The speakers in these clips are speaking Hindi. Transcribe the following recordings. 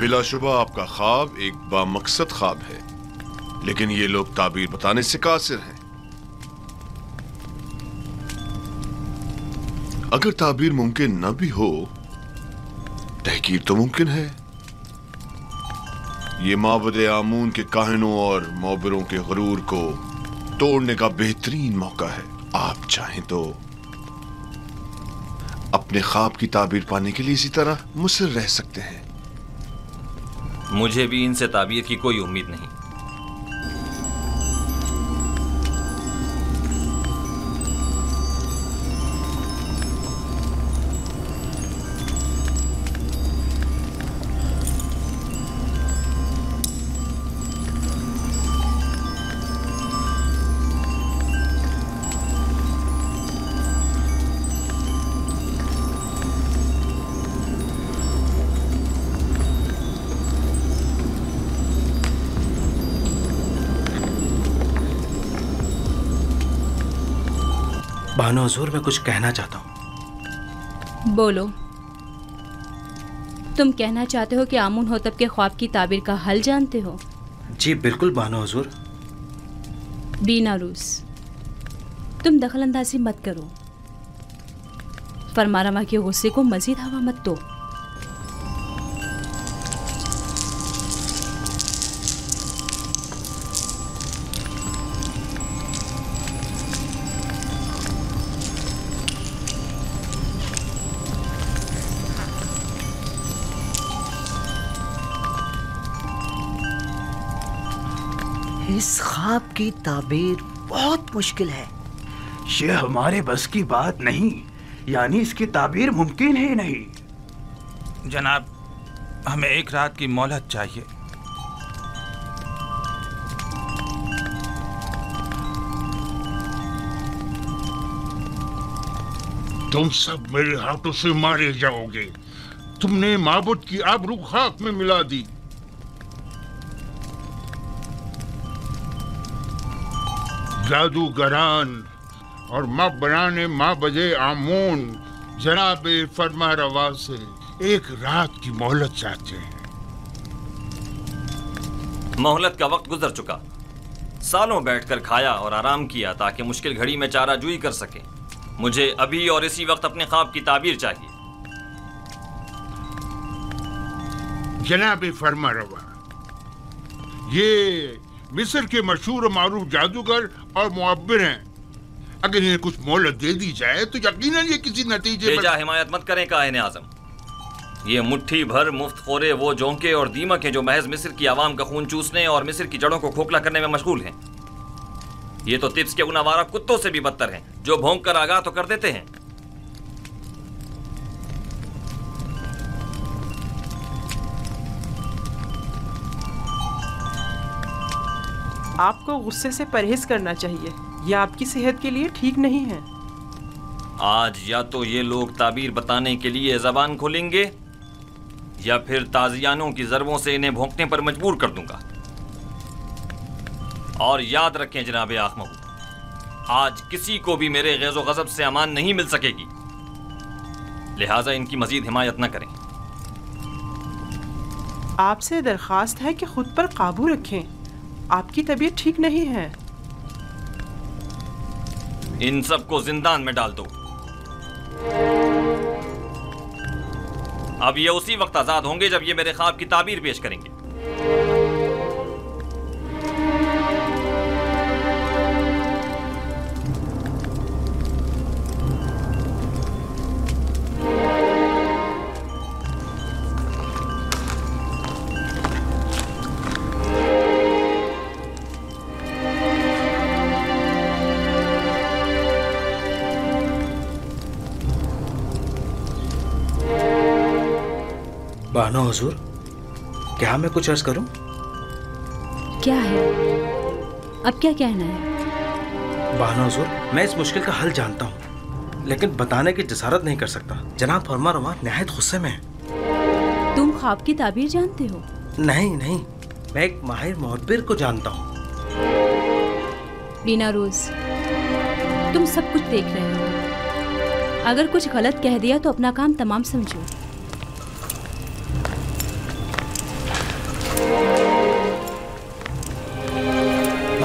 बिलाशुबा आपका ख्वाब एक बामकसद ख्वाब है, लेकिन ये लोग ताबीर बताने से कासिर हैं। अगर ताबीर मुमकिन न भी हो, तहकीर तो मुमकिन है। ये माबद आमून के काहिनों और मोबरों के गुरूर को तोड़ने का बेहतरीन मौका है। आप चाहें तो अपने ख्वाब की ताबीर पाने के लिए इसी तरह मुसर रह सकते हैं। मुझे भी इनसे ताबीर की कोई उम्मीद नहीं। बानो हुजूर, मैं कुछ कहना चाहता हूँ। बोलो। तुम कहना चाहते हो कि आमून होतब के ख्वाब की ताबीर का हल जानते हो? जी बिल्कुल बानो हुजूर। बीनारूस, तुम दखल अंदाजी मत करो। फरमारवा के गुस्से को मजीद हवा मत दो। इस ख्वाब की ताबीर बहुत मुश्किल है। ये हमारे बस की बात नहीं, यानी इसकी ताबीर मुमकिन ही नहीं। जनाब, हमें एक रात की मोहलत चाहिए। तुम सब मेरे हाथों से मारे जाओगे। तुमने माबूद की आबरू खाक में मिला दी। जादूगरान और माँ बनाने माँ बजे आमून जनाब फरमा रवा से एक रात की मोहलत चाहते हैं। मोहलत का वक्त गुजर चुका। सालों बैठकर खाया और आराम किया ताकि मुश्किल घड़ी में चाराजूई कर सके। मुझे अभी और इसी वक्त अपने ख्वाब की ताबीर चाहिए। जनाब फरमा रवा, ये मिस्र के मशहूर और मारूफ जादूगर और मुअब्बिर हैं। अगर इन्हें कुछ मोहलत दे दी जाए तो यकीनन ये किसी नतीजे बेजा हिमायत मत करें काहिन आज़म। ये मुट्ठी भर मुफ्त खोरे वो जोंके और दीमक हैं जो महज मिस्र की आवाम का खून चूसने और मिस्र की जड़ों को खोखला करने में मशगूल हैं। ये तो तिब्स के उन आवारा कुत्तों से भी बदतर हैं जो भौंक कर आगाह तो कर देते हैं। आपको गुस्से से परहेज करना चाहिए, यह आपकी सेहत के लिए ठीक नहीं है। आज या तो ये लोग ताबीर बताने के लिए जबान खोलेंगे या फिर ताजियानों की ज़रबों से इन्हें भौंकने पर मजबूर कर दूंगा। और याद रखें जनाब आखमहू, आज किसी को भी मेरे गैज़ो गज़ब से अमान नहीं मिल सकेगी, लिहाजा इनकी मजीद हिमायत न करें। आपसे दरख्वास्त है कि खुद पर काबू रखें, आपकी तबीयत ठीक नहीं है। इन सबको जिंदान में डाल दो। अब ये उसी वक्त आजाद होंगे जब ये मेरे ख्वाब की ताबीर पेश करेंगे। बानो हुजूर, क्या मैं कुछ अर्ज करूं? क्या है? अब क्या कहना है? बानो हुजूर, मैं इस मुश्किल का हल जानता हूं, लेकिन बताने की जसारत नहीं कर सकता। जनाब फरमा रवा निहायत गुस्से में है। तुम ख्वाब की ताबीर जानते हो? नहीं नहीं, मैं एक माहिर मुअब्बिर को जानता हूँ। बीनारूस, तुम सब कुछ देख रहे हो। अगर कुछ गलत कह दिया तो अपना काम तमाम समझो।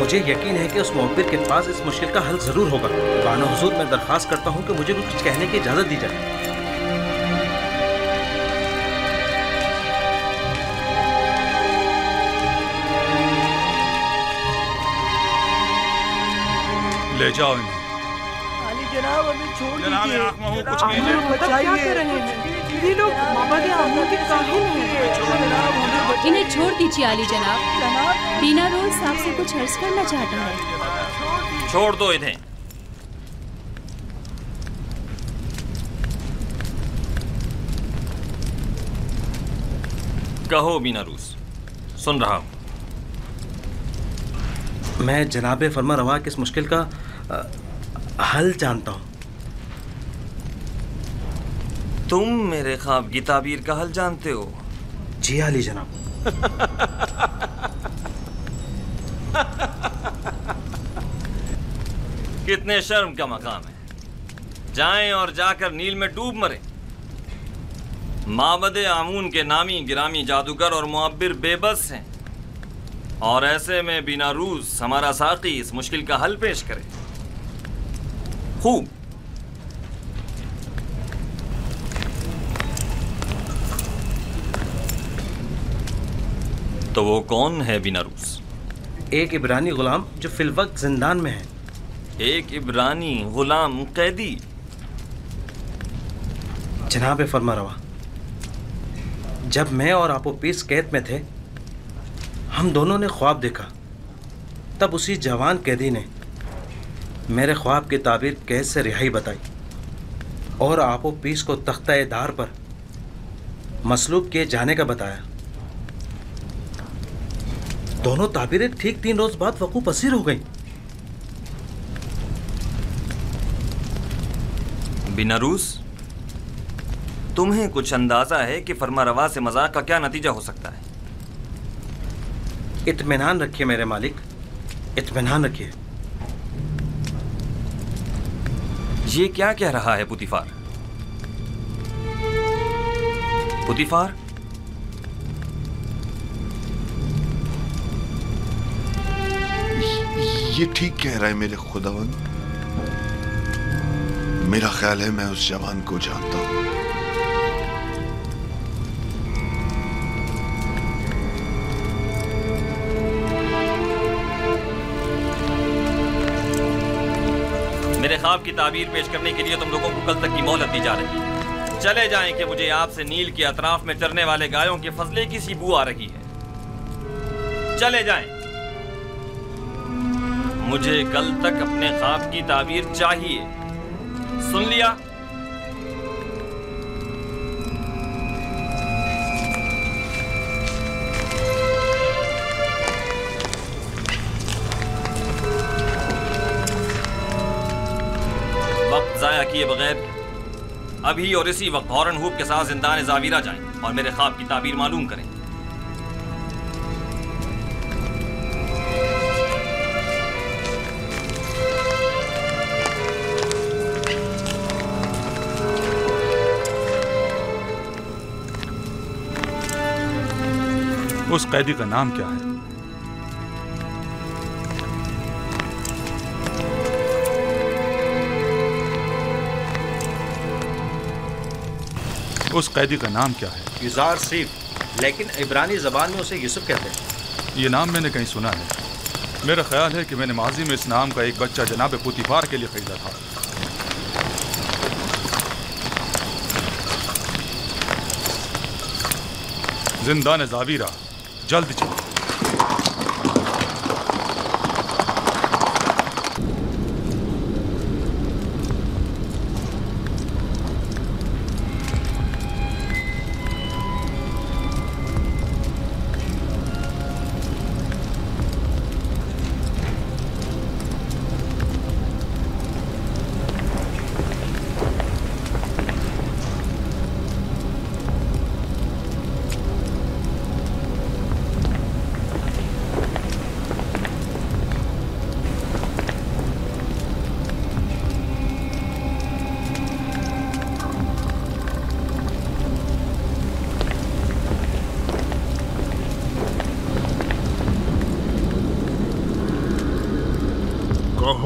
मुझे यकीन है कि उस मुअब्बिर के पास इस मुश्किल का हल जरूर होगा। बानो हुजूर, मैं दरख्वास्त करता हूँ कि मुझे कुछ कहने की इजाजत दी जाए। ले जाओ इन्हें। अली जनाब, हमें छोड़ जनाब, दीजिए। आँख में हो, कुछ जनाब, कीजिए। हमें क्या बचाइए। कर रहे हैं ये लोग? माबद आमूर के काहिल हैं। जनाब, हमें बचाइए। इन्हें छोड़ दीजिए आली जनाब। जनाब, बीना रोज आपसे कुछ अर्ज करना चाहता है। छोड़ दो इन्हें। कहो बीनारूस, सुन रहा हूं। मैं जनाब फरमा रवा की इस मुश्किल का हल जानता हूँ। तुम मेरे ख्वाब की ताबीर का हल जानते हो? जी आली जनाब। कितने शर्म का मकाम है। जाएं और जाकर नील में डूब मरे। माबद आमून के नामी गिरामी जादूगर और मुअब्बिर बेबस हैं, और ऐसे में बीनारूस हमारा साकी इस मुश्किल का हल पेश करे। खूब। तो वो कौन है बीनारूस? एक इब्रानी गुलाम जो फिलवक्त जिंदान में है। एक इब्रानी गुलाम कैदी? जनाब फरमा रवा, जब मैं और आपोपीस कैद में थे, हम दोनों ने ख्वाब देखा। तब उसी जवान कैदी ने मेरे ख्वाब की ताबीर कैद से रिहाई बताई और आपोपीस को तख्ता-ए-दार पर मसलूब किए जाने का बताया। दोनों ताबीरें ठीक 3 रोज बाद वकूफ पसीर हो गईं। बीनारूस, तुम्हें कुछ अंदाजा है कि फरमारवा से मजाक का क्या नतीजा हो सकता है? इत्मीनान रखिए मेरे मालिक, इत्मीनान रखिए। ये क्या कह रहा है पुतिफार? पुतिफार, ये ठीक कह रहा है मेरे खुदावंद। मेरा ख्याल है मैं उस जवान को जानता हूं। मेरे ख्वाब की ताबीर पेश करने के लिए तुम लोगों को कल तक की मोहलत दी जा रही है। चले जाएं कि मुझे आपसे नील के अतराफ में चरने वाले गायों के फजले की सी बू आ रही है। चले जाएं। मुझे कल तक अपने ख्वाब की ताबीर चाहिए। सुन लिया? वक्त जाया किए बगैर अभी और इसी वक्त हॉर्न हुप के साथ जिंदान जावीरा जाएं और मेरे ख्वाब की ताबीर मालूम करें। उस कैदी का नाम क्या है? उस कैदी का नाम क्या है? युजार सीफ, लेकिन इब्रानी ज़बान में उसे यूसुफ कहते हैं। ये नाम मैंने कहीं सुना है। मेरा ख्याल है कि मैंने माजी में इस नाम का एक बच्चा जनाब पुतिफार के लिए खरीदा था। जिंदान जावीरा, जल्द चलो।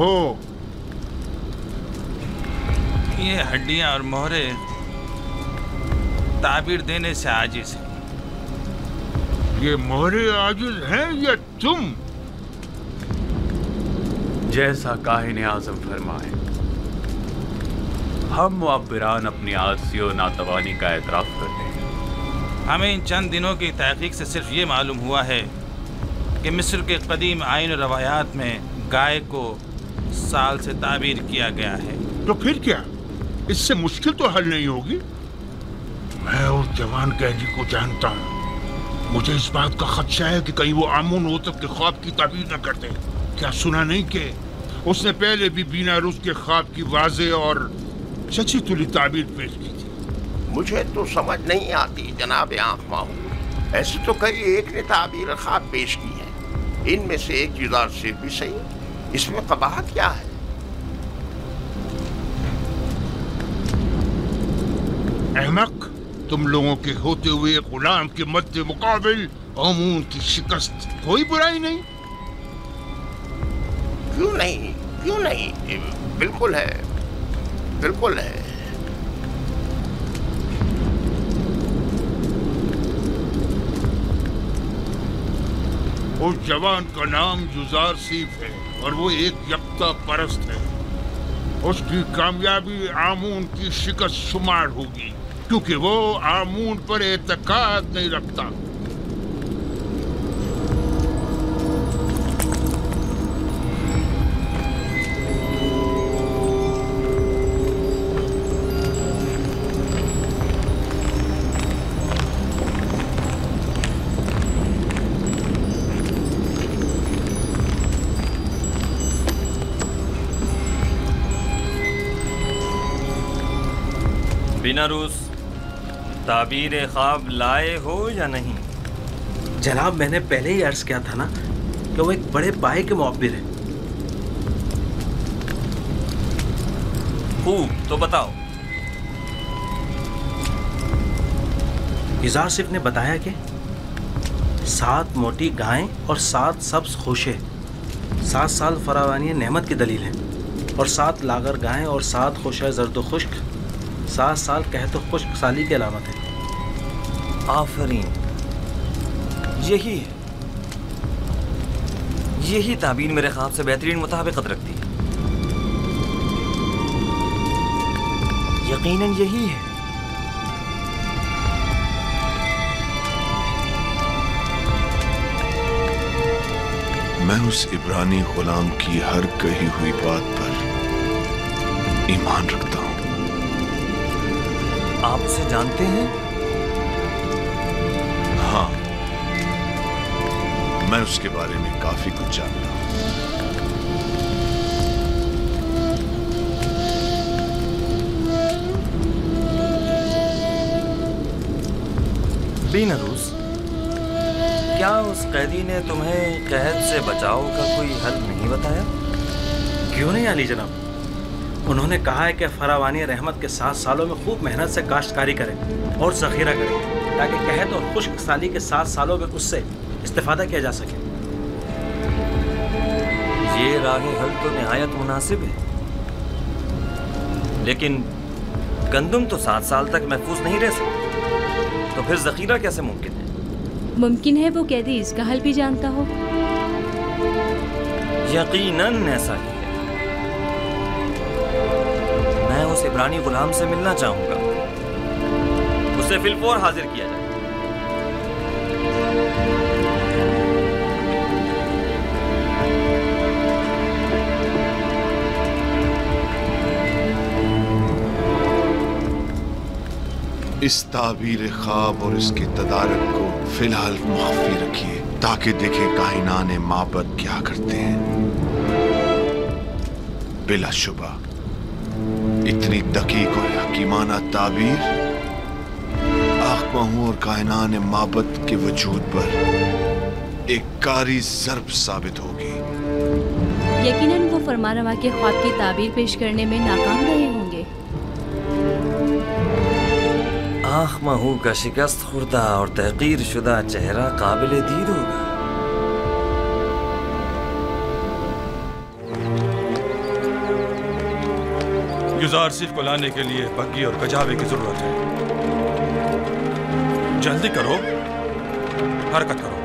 हो। ये हड्डियां और मोहरे ताबीर देने से आजिज हैं। ये मोहरे आजिज हैं या तुम? जैसा काहिन आज़म फरमाए, हम मुअब्बिरान अपनी आजिज़ी और नातवानी का एतराफ़ करते हैं। हमें इन चंद दिनों की तहक़ीक़ से सिर्फ ये मालूम हुआ है कि मिस्र के कदीम आइन और रवायात में गाय को साल से ताबीर किया गया है। तो फिर क्या, इससे मुश्किल तो हल नहीं होगी। मैं उस जवान कैदी को जानता हूँ। मुझे इस बात का खदशा है कि कहीं वो आमून होतब के ख्वाब की ताबीर न करते। क्या सुना नहीं कि उसने पहले भी बीना रुस के ख्वाब की वाज़े और सच्ची तुली ताबीर पेश की थी? मुझे तो समझ नहीं आती जनाब आँख माहू। ऐसे तो कई एक ने ताबीर ख्वाब पेश की है, इनमें से एक जुदार से भी सही। इसमें कबाहत क्या है? अहमक, तुम लोगों के होते हुए गुलाम के मद्दे मुकाबिल आमून की शिकस्त कोई बुराई नहीं। क्यों नहीं, क्यों नहीं, बिल्कुल है, बिल्कुल है। उस जवान का नाम युजार सीफ है और वो एक यक्ता परस्त है। उसकी कामयाबी आमून की शिकस्त शुमार होगी, क्योंकि वो आमून पर एतकाद नहीं रखता। बिना रूस ताबीर ख्वाब लाए हो या नहीं? जनाब, मैंने पहले ही अर्ज किया था ना कि वो एक बड़े पाए के मुअब्बिर है। खूब, तो बताओ। युजार सिफ ने बताया कि 7 मोटी गायें और 7 सब्ज खोशे 7 साल फरावानी नेमत की दलील है, और 7 लागर गायें और 7 खोशे जर्द खुश्क 7 साल कहत खुश्क साली की अलामत है। आफरीन, यही है, यही ताबीर मेरे ख्वाब से बेहतरीन मुताबिकत रखती है। यकीनन यही है। मैं उस इब्रानी गुलाम की हर कही हुई बात पर ईमान रखता हूं। आप उसे जानते हैं? हाँ, मैं उसके बारे में काफी कुछ जानता हूं। बिना रूस, क्या उस कैदी ने तुम्हें कैद से बचाव का कोई हल नहीं बताया? क्यों नहीं अली जनाब, उन्होंने कहा है कि फरावानी रहमत के 7 सालों में खूब मेहनत से काश्तकारी करें और ज़ख़ीरा करें, ताकि कहत और खुश्क साली के 7 सालों में उससे इस्तेफादा किया जा सके। ये राह हल तो निहायत मुनासिब है, लेकिन गंदुम तो 7 साल तक महफूज नहीं रह सकती, तो फिर ज़ख़ीरा कैसे मुमकिन है? मुमकिन है वो कैदी इसका हल भी जानता हो। यकीनन ऐसा ही है। मैं उस इब्रानी गुलाम से मिलना चाहूंगा, उसे फिलफौर हाजिर किया जाए। इस ताबीर ख्वाब और इसके तदारक को फिलहाल मुख्फी रखिए, ताकि देखे काहिनाने माबद क्या करते हैं। बिलाशुबा इतनी दकीक और हकीमाना ताबीर आखमाहू और काहिनाने माबद के वजूद पर एक कारी ज़र्ब साबित होगी। यकीनन वो फरमारवा के ख्वाब की ताबीर पेश करने में नाकाम रहे होंगे। आखमाहू का शिकस्त खुर्दा और तहकीर शुदा चेहरा काबिल दीद होगा। युजारसिफ को लाने के लिए बग्गी और कजावे की जरूरत है। जल्दी करो, हरकत करो।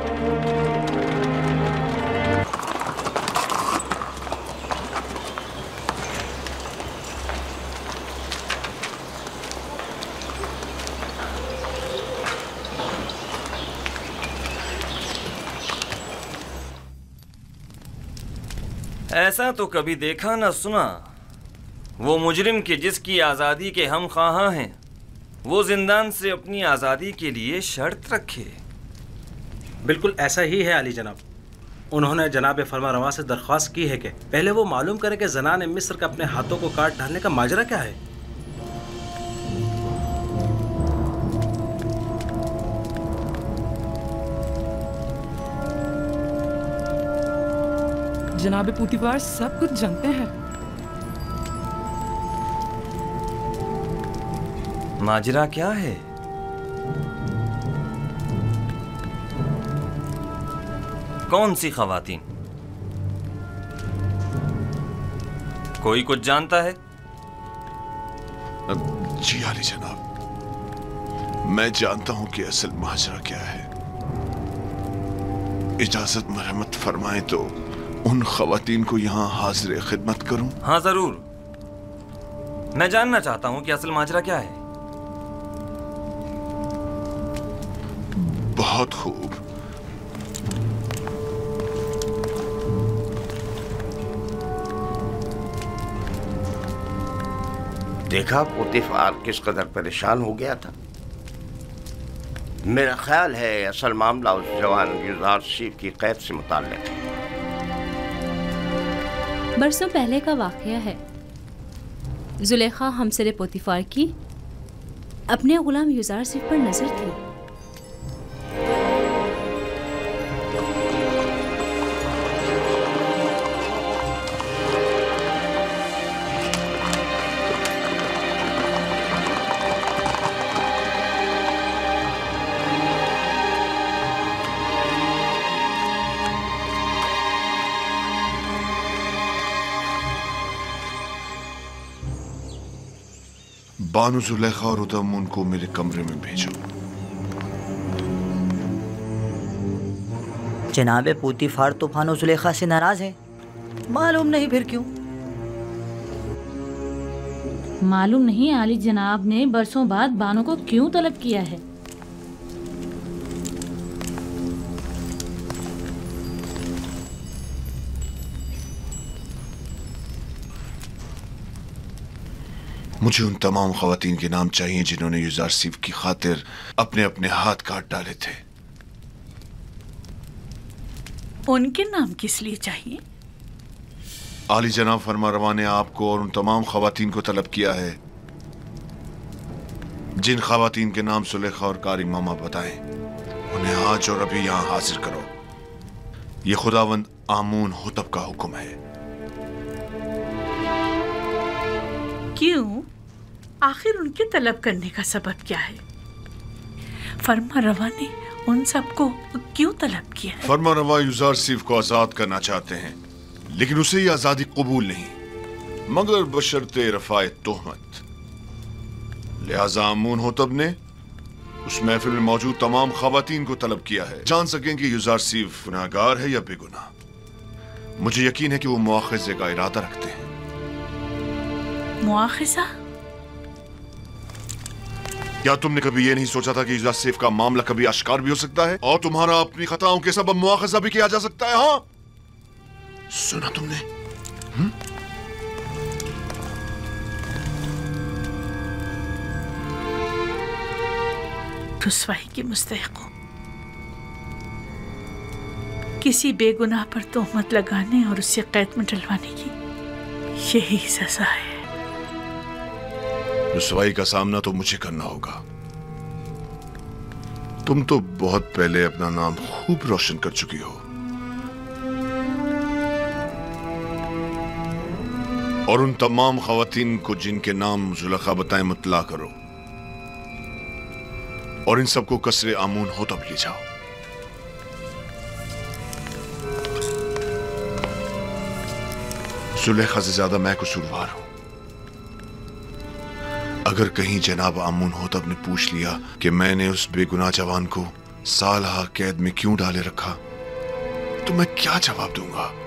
ऐसा तो कभी देखा न सुना। वो मुजरिम के जिसकी आज़ादी के हम ख्वाहां हैं, वो जिंदान से अपनी आज़ादी के लिए शर्त रखे। बिल्कुल ऐसा ही है अली जनाब। उन्होंने जनाब फरमारवा से दरख्वास्त की है कि पहले वो मालूम करें कि ज़नान मिस्र का अपने हाथों को काट डालने का माजरा क्या है। जनाब पुतीफार सब कुछ जानते हैं। माजरा क्या है? कौन सी खवातीन? कोई कुछ जानता है? जी आली जनाब, मैं जानता हूं कि असल माजरा क्या है। इजाजत मरहमत फरमाएं तो उन खवातीन को यहाँ हाजिर खिदमत करूं? हाँ जरूर। मैं जानना चाहता हूं कि असल माजरा क्या है। बहुत खूब। देखा पुतीफार किस कदर परेशान हो गया था। मेरा ख्याल है असल मामला उस जवान युजारसिफ की कैद से मुताल्लिक है। बरसों पहले का वाक़या है। जुलेखा हमसरे पोतीफार की अपने गुलाम युजारसिफ पर नजर थी। बानु जुलेखा और उदमुन को मेरे कमरे में भेजो। जनाब पुतीफार तो बानु जुलेखा से नाराज है, मालूम नहीं फिर क्यों। मालूम नहीं आली जनाब ने बरसों बाद बानो को क्यों तलब किया है। मुझे उन तमाम खवातीन के नाम चाहिए जिन्होंने युजारसिफ की खातिर अपने अपने हाथ काट डाले थे। उनके नाम किस लिए चाहिए? आली जनाब फरमारवा ने आपको और उन तमाम खवातीन को तलब किया है जिन खवातीन के नाम सुलेखा और कारी मामा बताएं। उन्हें आज और अभी यहां हाजिर करो। ये खुदावंद आमून हुतब का हुक्म है। क्यों? आखिर उनके तलब करने का सबब क्या है? फरमारवा ने उन सबको क्यों तलब किया है? फरमारवा युजारसिफ को आजाद करना चाहते हैं, लेकिन उसे ये आजादी कबूल नहीं, मगर बशर्ते रफाए तोहमत। लिहाजा आमून होतब ने उस महफिल में मौजूद तमाम खवातीन को तलब किया है, जान सकें कि युजारसिफ गुनाहगार है या बेगुनाह। मुझे यकीन है कि वो मुआखिजे का इरादा रखते हैं। मुआखिजा? क्या तुमने कभी ये नहीं सोचा था कि युजारसिफ का मामला कभी आश्कार भी हो सकता है और तुम्हारा अपनी खताओं के सबब मुआखिजा भी किया जा सकता है? हाँ, सुना तुमने? रुस्वाई के मुस्तहिक हो। किसी बेगुनाह पर तोहमत लगाने और उससे कैद में डलवाने की यही सजा है। रुस्वाई का सामना तो मुझे करना होगा। तुम तो बहुत पहले अपना नाम खूब रोशन कर चुकी हो और उन तमाम खवातीन को जिनके नाम जुलेखा बताएं मुतला करो और इन सबको कसरे आमून होतब ले जाओ। जुलेखा से ज्यादा मैं कसूरवार हूं। अगर कहीं जनाब आमून होतब ने पूछ लिया कि मैंने उस बेगुनाह जवान को साल कैद में क्यों डाले रखा, तो मैं क्या जवाब दूंगा?